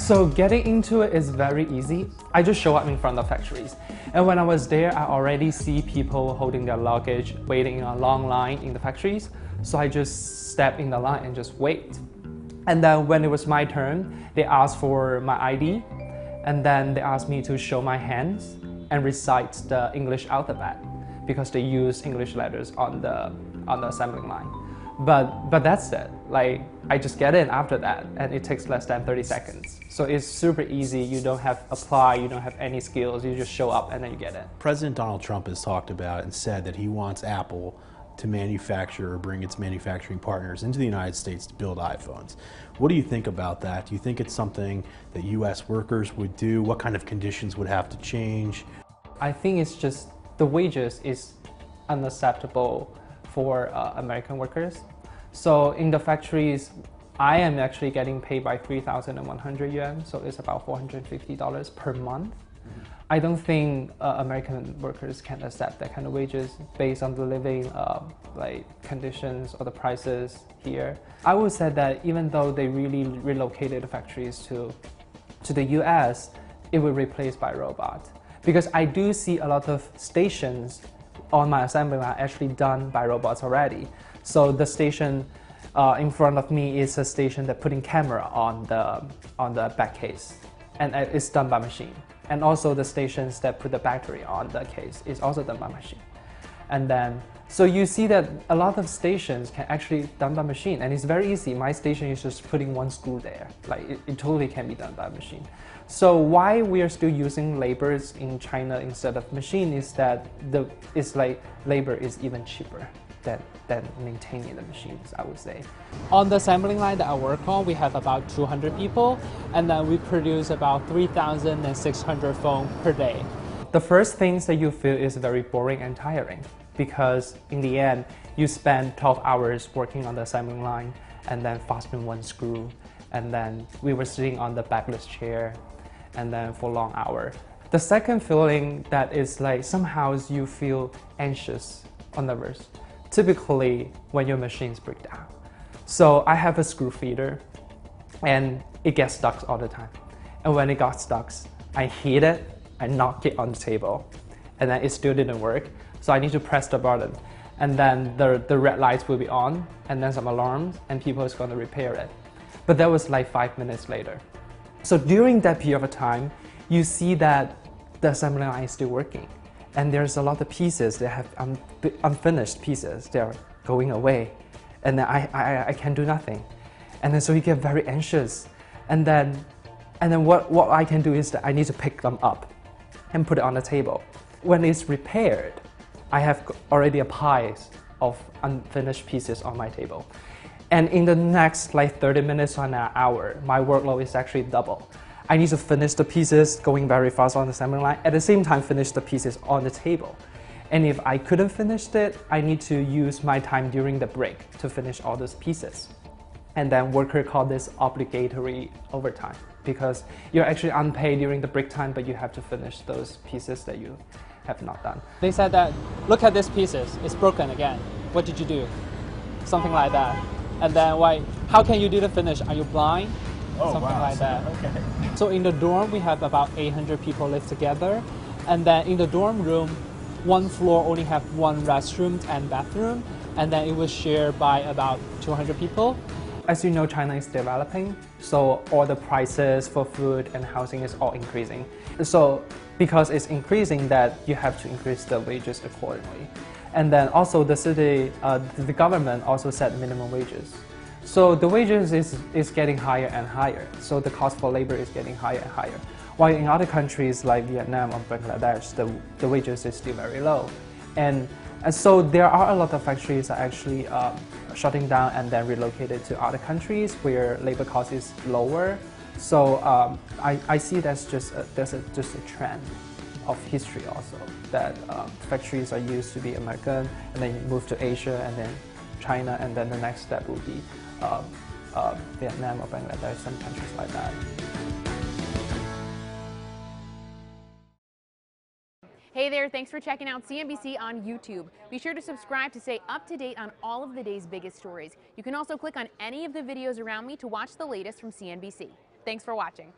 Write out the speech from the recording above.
So getting into it is very easy. I just show up in front of factories. And when I was there, I already see people holding their luggage, waiting in a long line in the factories. So I just step in the line and just wait. And then when it was my turn, they asked for my ID. And then they asked me to show my hands and recite the English alphabet because they use English letters on the assembly line. But that's it. Like, I just get in after that, and it takes less than 30 seconds. So it's super easy. You don't have apply, you don't have any skills. You just show up and then you get in. President Donald Trump has talked about and said that he wants Apple to manufacture or bring its manufacturing partners into the United States to build iPhones. What do you think about that? Do you think it's something that U.S. workers would do? What kind of conditions would have to change? I think it's just the wages is unacceptable for American workers. So in the factories, I am actually getting paid by 3,100 yuan, so it's about $450 per month. I don't think American workers can accept that kind of wages based on the living conditions or the prices here. I would say that even though they really relocated the factories to the US, it will be replaced by robots. Because I do see a lot of stations on my assembly line actually done by robots already. So the station in front of me is a station that putting camera on the back case, and it's done by machine. And also the stations that put the battery on the case is also done by machine. And then, so you see that a lot of stations can actually done by machine, and it's very easy. My station is just putting one screw there. Like it totally can be done by machine. So why we are still using labors in China instead of machine is that it's like labor is even cheaper than maintaining the machines, I would say. On the assembly line that I work on, we have about 200 people, and then we produce about 3,600 phones per day. The first things that you feel is very boring and tiring, because in the end, you spend 12 hours working on the assembly line and then fastening one screw, and then we were sitting on the backless chair and then for long hour. The second feeling that is like somehow you feel anxious or nervous, typically when your machines break down. So I have a screw feeder and it gets stuck all the time. And when it got stuck, I hit it, I knock it on the table, and then it still didn't work. So I need to press the button, and then the red lights will be on, and then some alarms, and people is going to repair it. But that was like 5 minutes later. So during that period of time, you see that the assembly line is still working. And there's a lot of pieces that have unfinished pieces. They're going away. And then I can do nothing. And then so you get very anxious. And then what I can do is that I need to pick them up and put it on the table. When it's repaired, I have already a pile of unfinished pieces on my table. And in the next like 30 minutes or an hour, my workload is actually double. I need to finish the pieces going very fast on the assembly line, at the same time finish the pieces on the table. And if I couldn't finish it, I need to use my time during the break to finish all those pieces. And then worker call this obligatory overtime, because you're actually unpaid during the break time, but you have to finish those pieces that you have not done. They said that, look at these pieces, it's broken again. What did you do? Something like that. And then why? How can you do the finish? Are you blind? Oh, something wow. like that. Okay. So in the dorm, we have about 800 people live together. And then in the dorm room, one floor only have one restroom and bathroom. And then it was shared by about 200 people. As you know, China is developing. So all the prices for food and housing is all increasing. So because it's increasing, that you have to increase the wages accordingly. And then also the city, the government also set minimum wages. So the wages is getting higher and higher. So the cost for labor is getting higher and higher. While in other countries like Vietnam or Bangladesh, the wages is still very low. And so there are a lot of factories that are actually shutting down and then relocated to other countries where labor cost is lower. So I see that's just a trend of history also, that factories are used to be American, and then you move to Asia, and then China, and then the next step will be Vietnam or Bangladesh, some countries like that. Hey there, thanks for checking out CNBC on YouTube. Be sure to subscribe to stay up to date on all of the day's biggest stories. You can also click on any of the videos around me to watch the latest from CNBC. Thanks for watching.